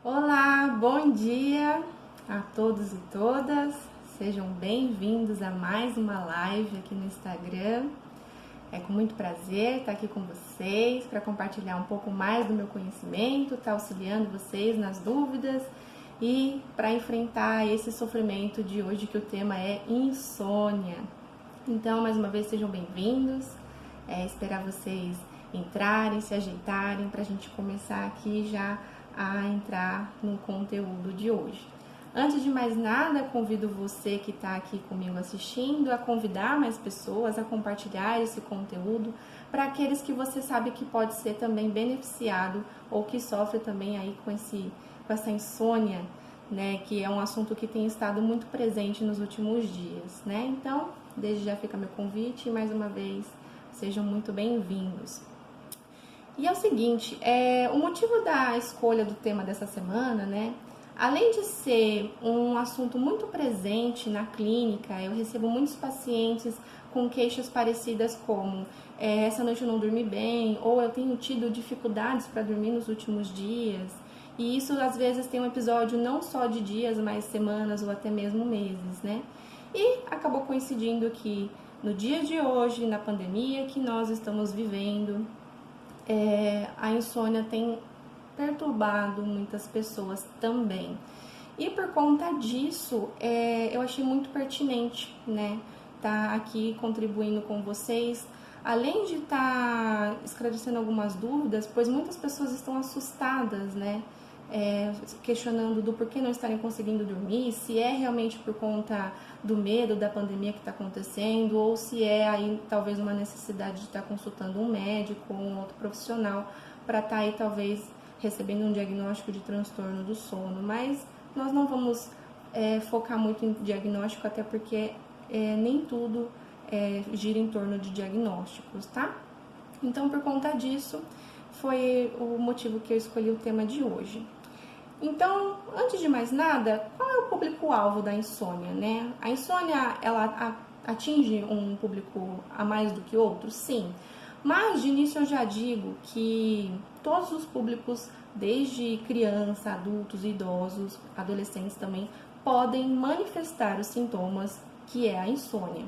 Olá, bom dia a todos e todas. Sejam bem-vindos a mais uma live aqui no Instagram. É com muito prazer estar aqui com vocês para compartilhar um pouco mais do meu conhecimento, estar auxiliando vocês nas dúvidas e para enfrentar esse sofrimento de hoje, que o tema é insônia. Então, mais uma vez, sejam bem-vindos. Esperar vocês entrarem, se ajeitarem para a gente começar aqui já a entrar no conteúdo de hoje. Antes de mais nada, convido você que está aqui comigo assistindo a convidar mais pessoas a compartilhar esse conteúdo para aqueles que você sabe que pode ser também beneficiado ou que sofre também aí com essa insônia, né, que é um assunto que tem estado muito presente nos últimos dias, né? Então, desde já fica meu convite e mais uma vez sejam muito bem-vindos. E é o seguinte, o motivo da escolha do tema dessa semana, né? Além de ser um assunto muito presente na clínica, eu recebo muitos pacientes com queixas parecidas como essa noite eu não dormi bem, ou eu tenho tido dificuldades para dormir nos últimos dias. E isso às vezes tem um episódio não só de dias, mas semanas ou até mesmo meses, né? E acabou coincidindo que no dia de hoje, na pandemia que nós estamos vivendo, a insônia tem perturbado muitas pessoas também. E por conta disso, eu achei muito pertinente, né, tá aqui contribuindo com vocês, além de estar esclarecendo algumas dúvidas, pois muitas pessoas estão assustadas, né, questionando do porquê não estarem conseguindo dormir, se é realmente por conta do medo da pandemia que está acontecendo, ou se é aí talvez uma necessidade de estar consultando um médico ou um outro profissional para estar aí talvez recebendo um diagnóstico de transtorno do sono. Mas nós não vamos focar muito em diagnóstico, até porque nem tudo gira em torno de diagnósticos, tá? Então, por conta disso, foi o motivo que eu escolhi o tema de hoje. Então, antes de mais nada, qual é o público-alvo da insônia, né? A insônia, ela atinge um público a mais do que outro? Sim. Mas, de início, eu já digo que todos os públicos, desde criança, adultos, idosos, adolescentes também, podem manifestar os sintomas que é a insônia.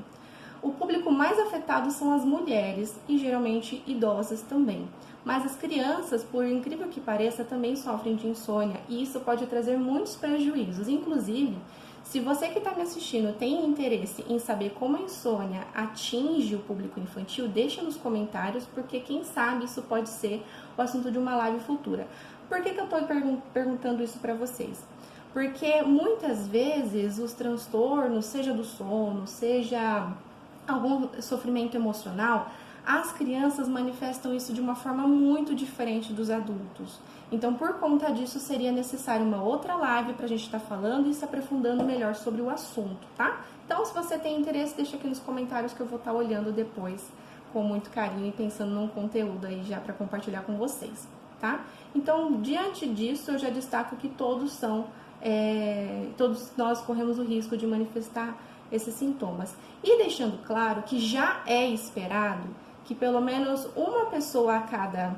O público mais afetado são as mulheres e geralmente idosas também. Mas as crianças, por incrível que pareça, também sofrem de insônia e isso pode trazer muitos prejuízos. Inclusive, se você que está me assistindo tem interesse em saber como a insônia atinge o público infantil, deixa nos comentários, porque quem sabe isso pode ser o assunto de uma live futura. Por que eu estou perguntando isso para vocês? Porque muitas vezes os transtornos, seja do sono, seja algum sofrimento emocional, as crianças manifestam isso de uma forma muito diferente dos adultos. Então, por conta disso, seria necessário uma outra live para a gente estar falando e se aprofundando melhor sobre o assunto, tá? Então, se você tem interesse, deixa aqui nos comentários que eu vou estar olhando depois com muito carinho e pensando num conteúdo aí já para compartilhar com vocês, tá? Então, diante disso, eu já destaco que todos nós corremos o risco de manifestar esses sintomas. E deixando claro que já é esperado que pelo menos uma pessoa a cada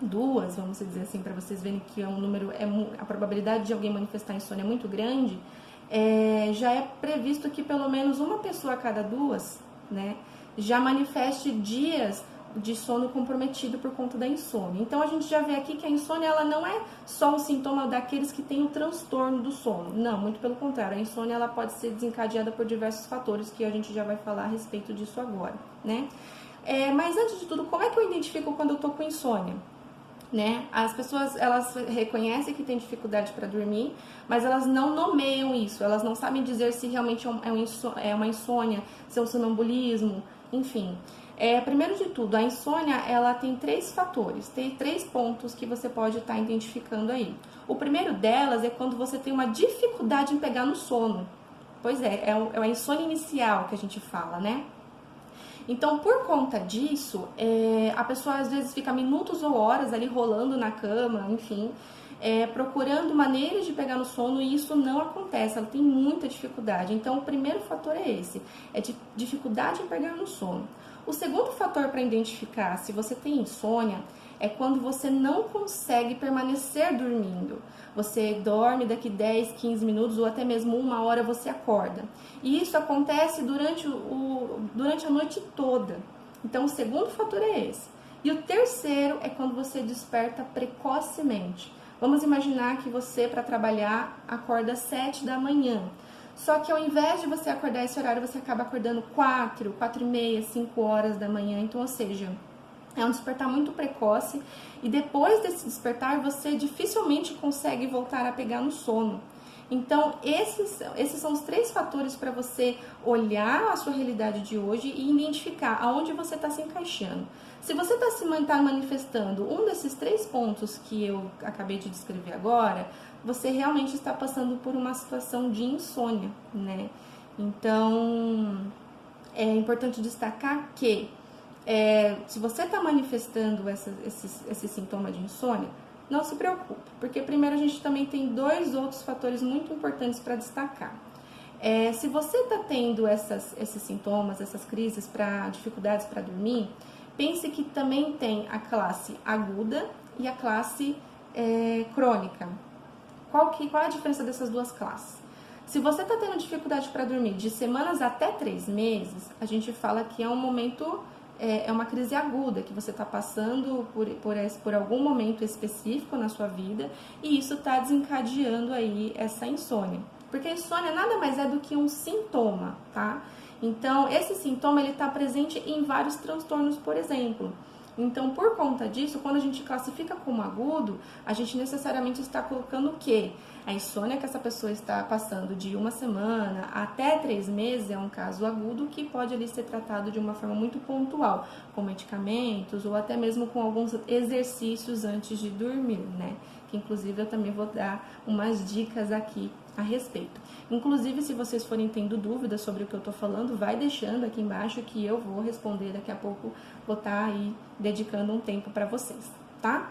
duas, vamos dizer assim, para vocês verem que é um número, a probabilidade de alguém manifestar insônia é muito grande, já é previsto que pelo menos uma pessoa a cada duas, né, já manifeste dias de sono comprometido por conta da insônia. Então a gente já vê aqui que a insônia ela não é só um sintoma daqueles que têm o transtorno do sono. Não, muito pelo contrário. A insônia ela pode ser desencadeada por diversos fatores que a gente já vai falar a respeito disso agora, né? Mas antes de tudo, como é que eu identifico quando eu tô com insônia? Né? As pessoas elas reconhecem que tem dificuldade para dormir, mas elas não nomeiam isso, elas não sabem dizer se realmente é uma insônia, se é um sonambulismo, enfim. Primeiro de tudo, a insônia ela tem três fatores, tem três pontos que você pode estar identificando aí. O primeiro delas é quando você tem uma dificuldade em pegar no sono. Pois é a insônia inicial que a gente fala, né? Então, por conta disso, a pessoa às vezes fica minutos ou horas ali rolando na cama, enfim, procurando maneiras de pegar no sono e isso não acontece, ela tem muita dificuldade. Então, o primeiro fator é esse, é de dificuldade em pegar no sono. O segundo fator para identificar se você tem insônia é quando você não consegue permanecer dormindo. Você dorme, daqui 10, 15 minutos ou até mesmo 1 hora você acorda. E isso acontece durante a noite toda. Então, o segundo fator é esse. E o terceiro é quando você desperta precocemente. Vamos imaginar que você, para trabalhar, acorda às 7 da manhã. Só que ao invés de você acordar esse horário, você acaba acordando 4, 4h30, 5 horas da manhã. Então, ou seja, é um despertar muito precoce e depois desse despertar você dificilmente consegue voltar a pegar no sono. Então, esses são os 3 fatores para você olhar a sua realidade de hoje e identificar aonde você está se encaixando. Se você está manifestando um desses 3 pontos que eu acabei de descrever agora, você realmente está passando por uma situação de insônia, né? Então, é importante destacar que se você está manifestando esse sintoma de insônia, não se preocupe, porque primeiro a gente também tem 2 outros fatores muito importantes para destacar. Se você está tendo esses sintomas, essas crises, dificuldades para dormir, pense que também tem a classe aguda e a classe crônica. Qual é a diferença dessas 2 classes? Se você está tendo dificuldade para dormir de semanas até 3 meses, a gente fala que é um momento, é uma crise aguda, que você está passando por algum momento específico na sua vida e isso está desencadeando aí essa insônia. Porque a insônia nada mais é do que um sintoma, tá? Então, esse sintoma ele está presente em vários transtornos, por exemplo. Então, por conta disso, quando a gente classifica como agudo, a gente necessariamente está colocando o quê? A insônia que essa pessoa está passando de 1 semana até 3 meses é um caso agudo que pode ali ser tratado de uma forma muito pontual, com medicamentos ou até mesmo com alguns exercícios antes de dormir, né? Que inclusive eu também vou dar umas dicas aqui a respeito. Inclusive, se vocês forem tendo dúvidas sobre o que eu tô falando, vai deixando aqui embaixo que eu vou responder daqui a pouco, vou estar aí dedicando um tempo para vocês, tá?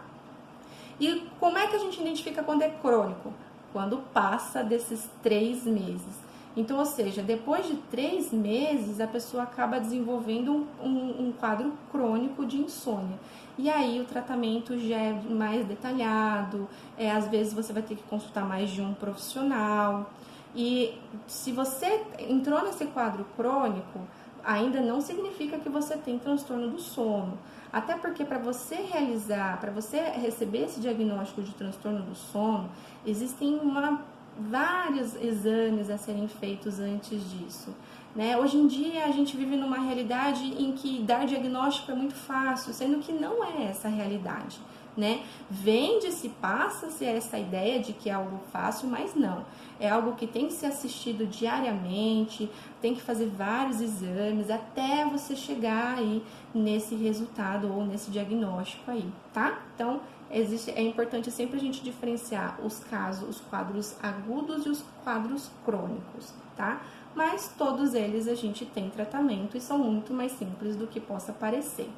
E como é que a gente identifica quando é crônico? Quando passa desses 3 meses. Então, ou seja, depois de 3 meses, a pessoa acaba desenvolvendo um quadro crônico de insônia. E aí o tratamento já é mais detalhado, às vezes você vai ter que consultar mais de um profissional. E se você entrou nesse quadro crônico, ainda não significa que você tem transtorno do sono. Até porque para você receber esse diagnóstico de transtorno do sono, existem vários exames a serem feitos antes disso, né? Hoje em dia a gente vive numa realidade em que dar diagnóstico é muito fácil, sendo que não é essa a realidade, né? Vende-se, passa-se essa ideia de que é algo fácil, mas não. É algo que tem que ser assistido diariamente, tem que fazer vários exames até você chegar aí nesse resultado ou nesse diagnóstico aí, tá? Então, é importante sempre a gente diferenciar os quadros agudos e os quadros crônicos, tá? Mas todos eles a gente tem tratamento e são muito mais simples do que possa parecer.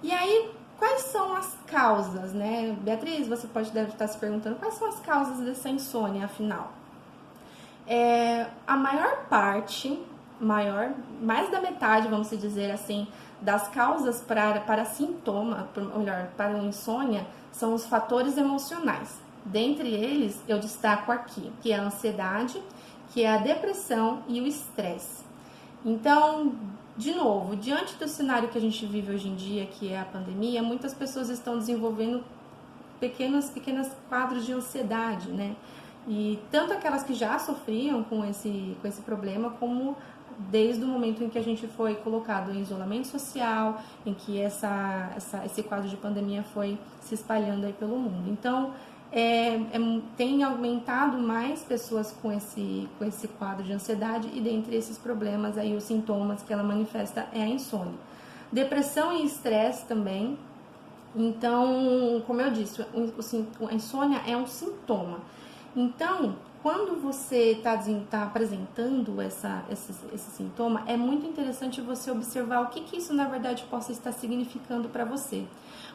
E aí, quais são as causas, né? Beatriz, você deve estar se perguntando, quais são as causas dessa insônia, afinal? A maior parte, mais da metade, vamos dizer assim, das causas para sintoma, melhor, para insônia, são os fatores emocionais. Dentre eles, eu destaco aqui, que é a ansiedade, que é a depressão e o estresse. Então, de novo, diante do cenário que a gente vive hoje em dia, que é a pandemia, muitas pessoas estão desenvolvendo pequenos quadros de ansiedade, né? E tanto aquelas que já sofriam com esse problema, como desde o momento em que a gente foi colocado em isolamento social, em que esse quadro de pandemia foi se espalhando aí pelo mundo. Então, tem aumentado mais pessoas com esse quadro de ansiedade e dentre esses problemas aí, os sintomas que ela manifesta é a insônia. Depressão e estresse também. Então, como eu disse, a insônia é um sintoma. Então, quando você está apresentando esse sintoma, é muito interessante você observar o que isso na verdade possa estar significando para você.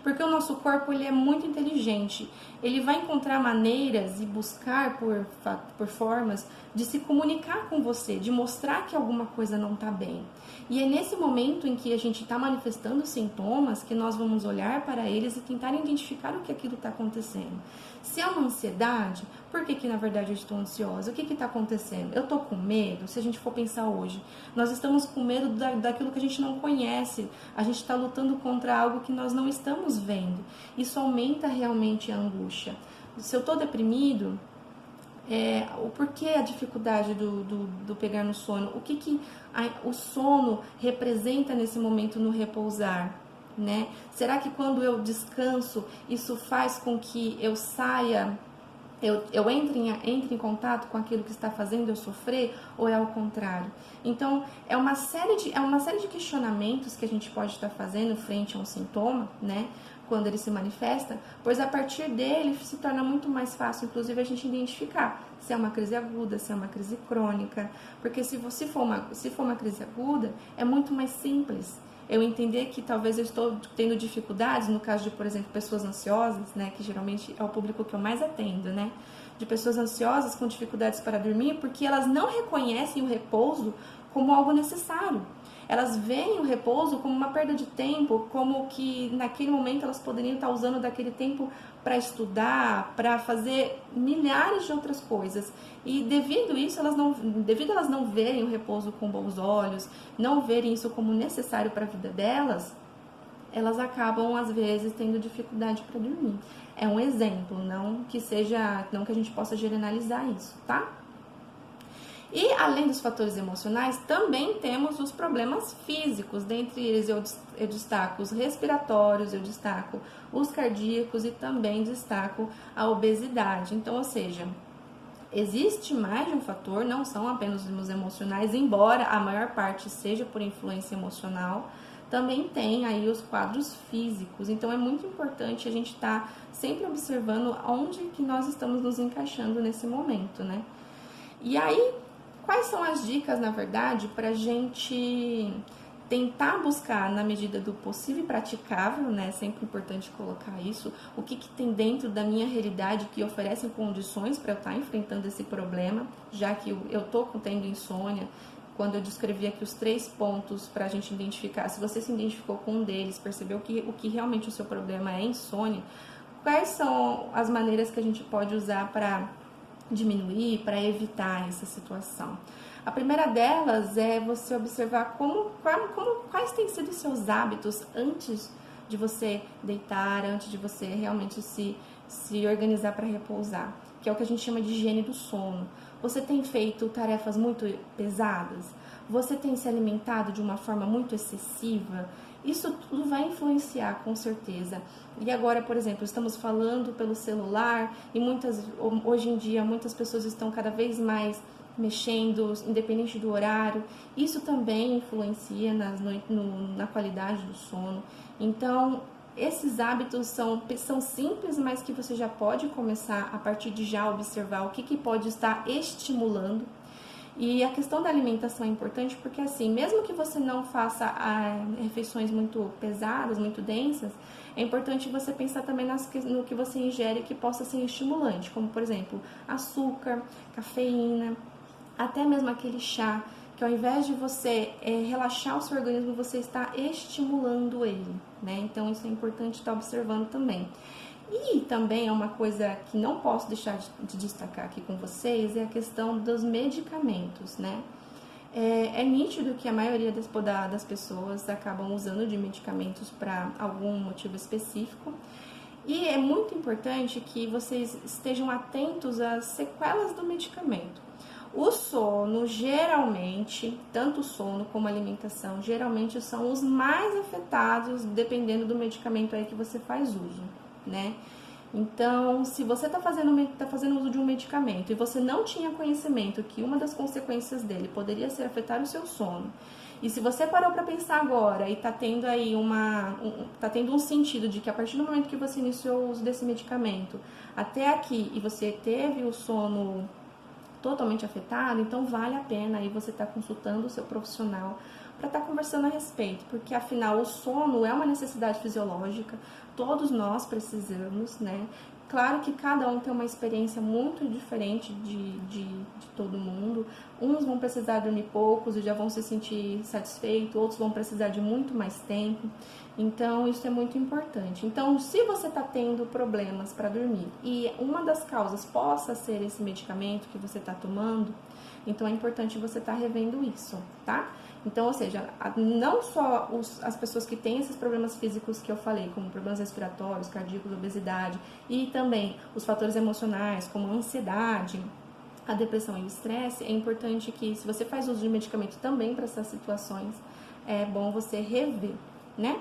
Porque o nosso corpo ele é muito inteligente, ele vai encontrar maneiras e buscar por formas de se comunicar com você, de mostrar que alguma coisa não está bem. E é nesse momento em que a gente está manifestando sintomas que nós vamos olhar para eles e tentar identificar o que aquilo está acontecendo. Se é uma ansiedade, por que na verdade eu estou ansiosa? O que está acontecendo? Eu estou com medo? Se a gente for pensar hoje, nós estamos com medo daquilo que a gente não conhece. A gente está lutando contra algo que nós não estamos vendo. Isso aumenta realmente a angústia. Se eu estou deprimido, o porquê a dificuldade do pegar no sono? O que o sono representa nesse momento no repousar? Né? Será que quando eu descanso, isso faz com que eu saia, eu entre em contato com aquilo que está fazendo eu sofrer, ou é ao contrário? Então, é uma série de questionamentos que a gente pode estar fazendo frente a um sintoma, né? Quando ele se manifesta, pois a partir dele se torna muito mais fácil, inclusive, a gente identificar se é uma crise aguda, se é uma crise crônica, porque se for uma crise aguda, é muito mais simples eu entender que talvez eu estou tendo dificuldades, no caso de, por exemplo, pessoas ansiosas, né, que geralmente é o público que eu mais atendo, né, de pessoas ansiosas com dificuldades para dormir, porque elas não reconhecem o repouso como algo necessário. Elas veem o repouso como uma perda de tempo, como que naquele momento elas poderiam estar usando daquele tempo para estudar, para fazer milhares de outras coisas. E devido a elas não verem o repouso com bons olhos, não verem isso como necessário para a vida delas, elas acabam às vezes tendo dificuldade para dormir. É um exemplo, não que a gente possa generalizar isso, tá? E além dos fatores emocionais, também temos os problemas físicos. Dentre eles eu destaco os respiratórios, eu destaco os cardíacos e também destaco a obesidade. Então, ou seja, existe mais de um fator, não são apenas os emocionais, embora a maior parte seja por influência emocional, também tem aí os quadros físicos. Então é muito importante a gente estar sempre observando onde que nós estamos nos encaixando nesse momento, né? E aí, quais são as dicas, na verdade, para a gente tentar buscar, na medida do possível e praticável, né? É sempre importante colocar isso, o que tem dentro da minha realidade que oferecem condições para eu estar enfrentando esse problema, já que eu estou tendo insônia. Quando eu descrevi aqui os 3 pontos para a gente identificar, se você se identificou com um deles, percebeu que o que realmente o seu problema é insônia, quais são as maneiras que a gente pode usar para diminuir, para evitar essa situação? A primeira delas é você observar quais têm sido os seus hábitos antes de você deitar, antes de você realmente se organizar para repousar, que é o que a gente chama de higiene do sono. Você tem feito tarefas muito pesadas? Você tem se alimentado de uma forma muito excessiva? Isso tudo vai influenciar, com certeza. E agora, por exemplo, estamos falando pelo celular e hoje em dia muitas pessoas estão cada vez mais mexendo, independente do horário. Isso também influencia na qualidade do sono. Então, esses hábitos são simples, mas que você já pode começar a partir de já observar o que pode estar estimulando. E a questão da alimentação é importante porque, assim, mesmo que você não faça refeições muito pesadas, muito densas, é importante você pensar também no que você ingere que possa ser estimulante, como, por exemplo, açúcar, cafeína, até mesmo aquele chá, que ao invés de você relaxar o seu organismo, você está estimulando ele, né? Então, isso é importante estar observando também. E também é uma coisa que não posso deixar de destacar aqui com vocês, é a questão dos medicamentos, né? É nítido que a maioria das pessoas acabam usando de medicamentos para algum motivo específico. E é muito importante que vocês estejam atentos às sequelas do medicamento. O sono, geralmente, tanto o sono como a alimentação, geralmente são os mais afetados, dependendo do medicamento aí que você faz uso, né? Então, se você está fazendo uso de um medicamento e você não tinha conhecimento que uma das consequências dele poderia ser afetar o seu sono, e se você parou para pensar agora e está tendo aí um sentido de que a partir do momento que você iniciou o uso desse medicamento até aqui e você teve o sono totalmente afetado, então vale a pena aí você estar consultando o seu profissional para estar conversando a respeito, porque afinal o sono é uma necessidade fisiológica, todos nós precisamos, né? Claro que cada um tem uma experiência muito diferente de todo mundo. Uns vão precisar dormir poucos e já vão se sentir satisfeitos, outros vão precisar de muito mais tempo. Então, isso é muito importante. Então, se você está tendo problemas para dormir e uma das causas possa ser esse medicamento que você está tomando, então é importante você estar revendo isso, tá? Então, ou seja, não só as pessoas que têm esses problemas físicos que eu falei, como problemas respiratórios, cardíacos, obesidade, e também os fatores emocionais, como a ansiedade, a depressão e o estresse, é importante que, se você faz uso de medicamento também para essas situações, é bom você rever, né?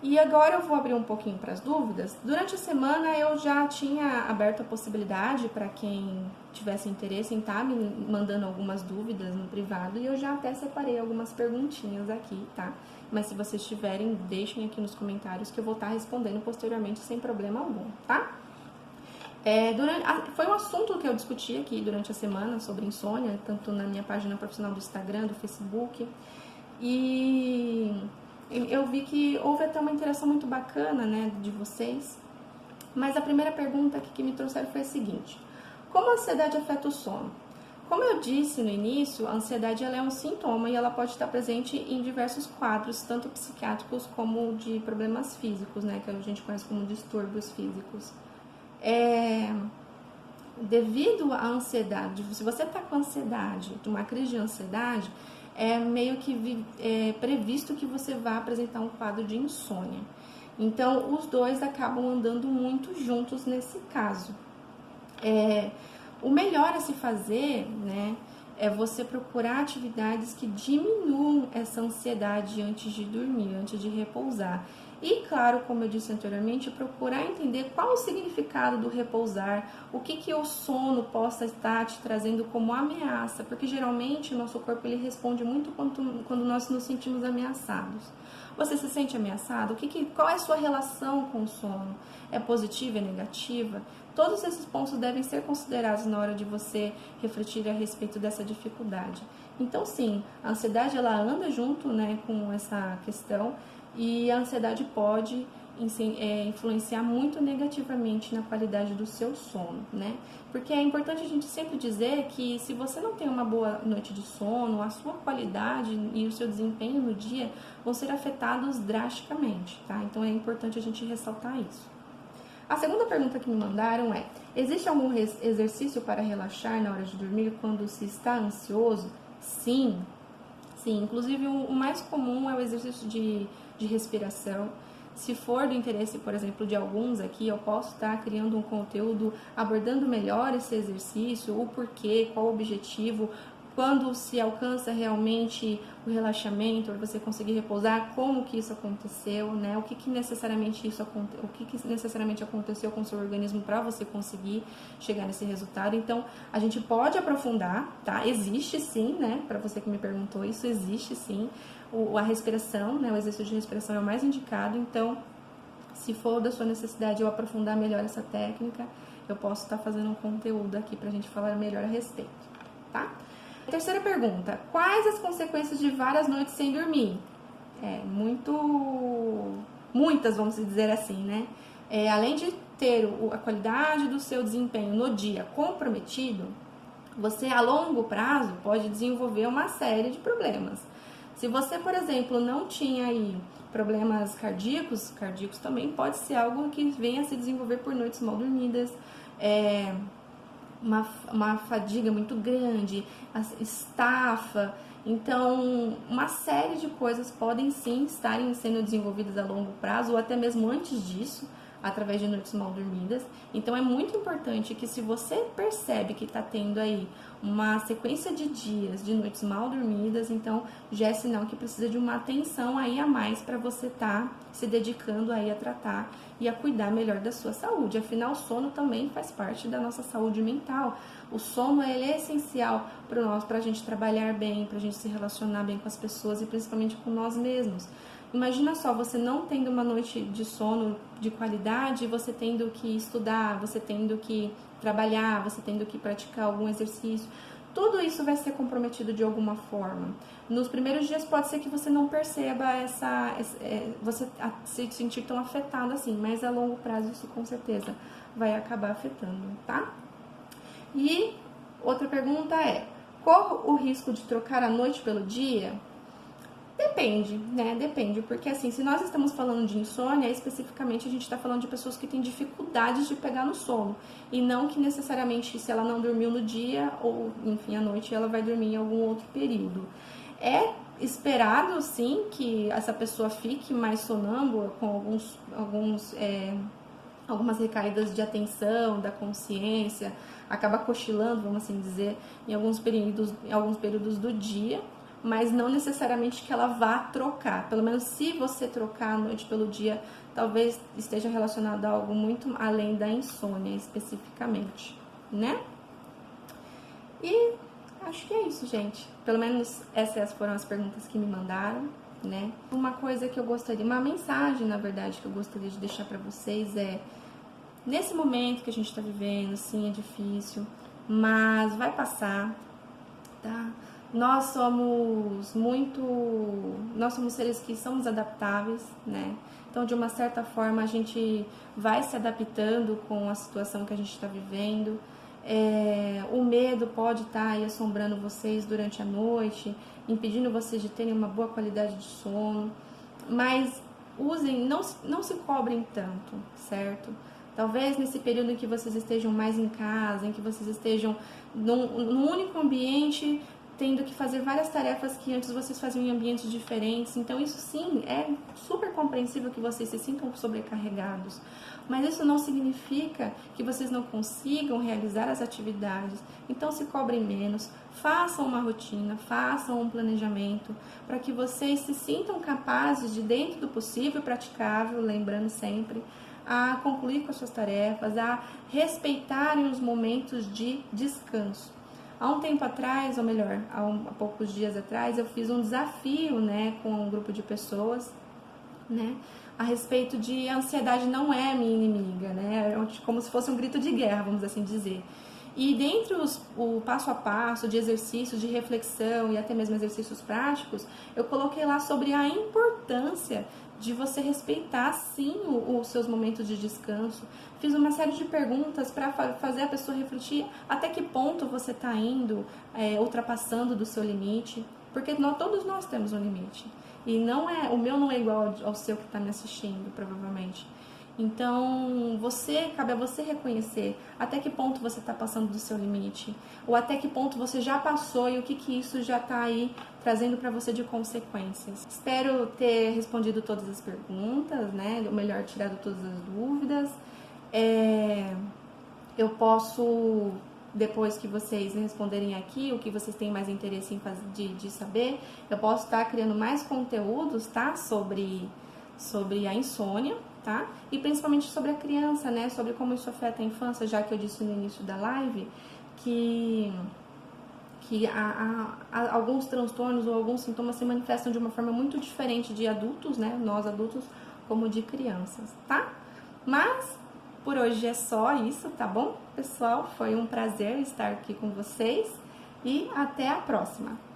E agora eu vou abrir um pouquinho para as dúvidas. Durante a semana eu já tinha aberto a possibilidade para quem tivesse interesse em estar me mandando algumas dúvidas no privado, e eu já até separei algumas perguntinhas aqui, tá? Mas se vocês tiverem, deixem aqui nos comentários que eu vou estar respondendo posteriormente sem problema algum, tá? Foi um assunto que eu discuti aqui durante a semana sobre insônia, tanto na minha página profissional do Instagram, do Facebook, e eu vi que houve até uma interação muito bacana, né, de vocês. Mas a primeira pergunta que me trouxeram foi a seguinte: como a ansiedade afeta o sono? Como eu disse no início, a ansiedade ela é um sintoma e ela pode estar presente em diversos quadros, tanto psiquiátricos como de problemas físicos, né, que a gente conhece como distúrbios físicos. Devido à ansiedade, se você está com ansiedade, de uma crise de ansiedade, é meio que previsto que você vá apresentar um quadro de insônia. Então, os dois acabam andando muito juntos nesse caso. O melhor a se fazer, né, é você procurar atividades que diminuam essa ansiedade antes de dormir, antes de repousar. E, claro, como eu disse anteriormente, procurar entender qual o significado do repousar, o que o sono possa estar te trazendo como ameaça, porque geralmente o nosso corpo ele responde muito quando nós nos sentimos ameaçados. Você se sente ameaçado? Qual é a sua relação com o sono? É positiva, é negativa? Todos esses pontos devem ser considerados na hora de você refletir a respeito dessa dificuldade. Então, sim, a ansiedade ela anda junto, né, com essa questão, e a ansiedade pode influenciar muito negativamente na qualidade do seu sono, né? Porque é importante a gente sempre dizer que se você não tem uma boa noite de sono, a sua qualidade e o seu desempenho no dia vão ser afetados drasticamente, tá? Então é importante a gente ressaltar isso. A segunda pergunta que me mandaram é: existe algum exercício para relaxar na hora de dormir quando se está ansioso? Sim, inclusive o mais comum é o exercício de respiração. Se for do interesse, por exemplo, de alguns aqui, eu posso estar criando um conteúdo abordando melhor esse exercício, o porquê, qual o objetivo, quando se alcança realmente o relaxamento, para você conseguir repousar, como que isso aconteceu, né? O que necessariamente aconteceu com o seu organismo para você conseguir chegar nesse resultado. Então, a gente pode aprofundar, tá? Existe sim, né? Para você que me perguntou, isso existe sim. A respiração, né? O exercício de respiração é o mais indicado. Então, se for da sua necessidade eu aprofundar melhor essa técnica, eu posso estar fazendo um conteúdo aqui pra gente falar melhor a respeito, tá? Terceira pergunta: quais as consequências de várias noites sem dormir? Muitas, vamos dizer assim, né? Além de ter a qualidade do seu desempenho no dia comprometido, você a longo prazo pode desenvolver uma série de problemas. Se você, por exemplo, não tinha aí problemas cardíacos também pode ser algo que venha a se desenvolver por noites mal dormidas, uma fadiga muito grande, estafa. Então, uma série de coisas podem sim estarem sendo desenvolvidas a longo prazo ou até mesmo antes disso, através de noites mal dormidas. Então, é muito importante que, se você percebe que está tendo aí uma sequência de dias de noites mal dormidas, então já é sinal que precisa de uma atenção aí a mais para você estar se dedicando aí a tratar e a cuidar melhor da sua saúde. Afinal, o sono também faz parte da nossa saúde mental. O sono ele é essencial para a gente trabalhar bem, para a gente se relacionar bem com as pessoas e principalmente com nós mesmos. Imagina só, você não tendo uma noite de sono de qualidade, você tendo que estudar, você tendo que trabalhar, você tendo que praticar algum exercício. Tudo isso vai ser comprometido de alguma forma. Nos primeiros dias pode ser que você não perceba você se sentir tão afetado assim, mas a longo prazo isso com certeza vai acabar afetando, tá? E outra pergunta é: corro o risco de trocar a noite pelo dia? Depende, né? Depende, porque assim, se nós estamos falando de insônia, especificamente a gente está falando de pessoas que têm dificuldades de pegar no sono, e não que necessariamente se ela não dormiu no dia, ou enfim, à noite, ela vai dormir em algum outro período. É esperado, sim, que essa pessoa fique mais sonâmbula, com algumas recaídas de atenção, da consciência, acaba cochilando, vamos assim dizer, em alguns períodos do dia, mas não necessariamente que ela vá trocar. Pelo menos se você trocar a noite pelo dia, talvez esteja relacionado a algo muito além da insônia especificamente, né? E acho que é isso, gente. Pelo menos essas foram as perguntas que me mandaram, né? Uma coisa que eu gostaria, uma mensagem, na verdade, que eu gostaria de deixar para vocês é: nesse momento que a gente tá vivendo, sim, é difícil, mas vai passar, tá? Nós somos seres que somos adaptáveis, né? Então, de uma certa forma, a gente vai se adaptando com a situação que a gente está vivendo. O medo pode estar aí assombrando vocês durante a noite, impedindo vocês de terem uma boa qualidade de sono, mas não se cobrem tanto, certo? Talvez nesse período em que vocês estejam mais em casa, em que vocês estejam num único ambiente, tendo que fazer várias tarefas que antes vocês faziam em ambientes diferentes. Então isso sim, é super compreensível que vocês se sintam sobrecarregados, mas isso não significa que vocês não consigam realizar as atividades. Então se cobrem menos, façam uma rotina, façam um planejamento, para que vocês se sintam capazes de, dentro do possível, praticável, lembrando sempre, a concluir com as suas tarefas, a respeitarem os momentos de descanso. Há um tempo atrás, ou melhor, há poucos dias atrás, eu fiz um desafio, né, com um grupo de pessoas, né, a respeito de a ansiedade não é minha inimiga, né, como se fosse um grito de guerra, vamos assim dizer. E dentre o passo a passo de exercícios de reflexão e até mesmo exercícios práticos, eu coloquei lá sobre a importância de você respeitar, sim, os seus momentos de descanso. Fiz uma série de perguntas para fazer a pessoa refletir até que ponto você está indo, ultrapassando do seu limite, porque todos nós temos um limite. E o meu não é igual ao seu que está me assistindo, provavelmente. Então, cabe a você reconhecer até que ponto você está passando do seu limite, ou até que ponto você já passou e o que isso já está aí trazendo para você de consequências. Espero ter respondido todas as perguntas, né? Ou melhor, tirado todas as dúvidas. Eu posso, depois que vocês responderem aqui, o que vocês têm mais interesse de saber, eu posso estar criando mais conteúdos, tá? Sobre a insônia, tá? E principalmente sobre a criança, né? Sobre como isso afeta a infância, já que eu disse no início da live que alguns transtornos ou alguns sintomas se manifestam de uma forma muito diferente de adultos, né? Nós adultos, como de crianças, tá? Mas por hoje é só isso, tá bom? Pessoal, foi um prazer estar aqui com vocês e até a próxima!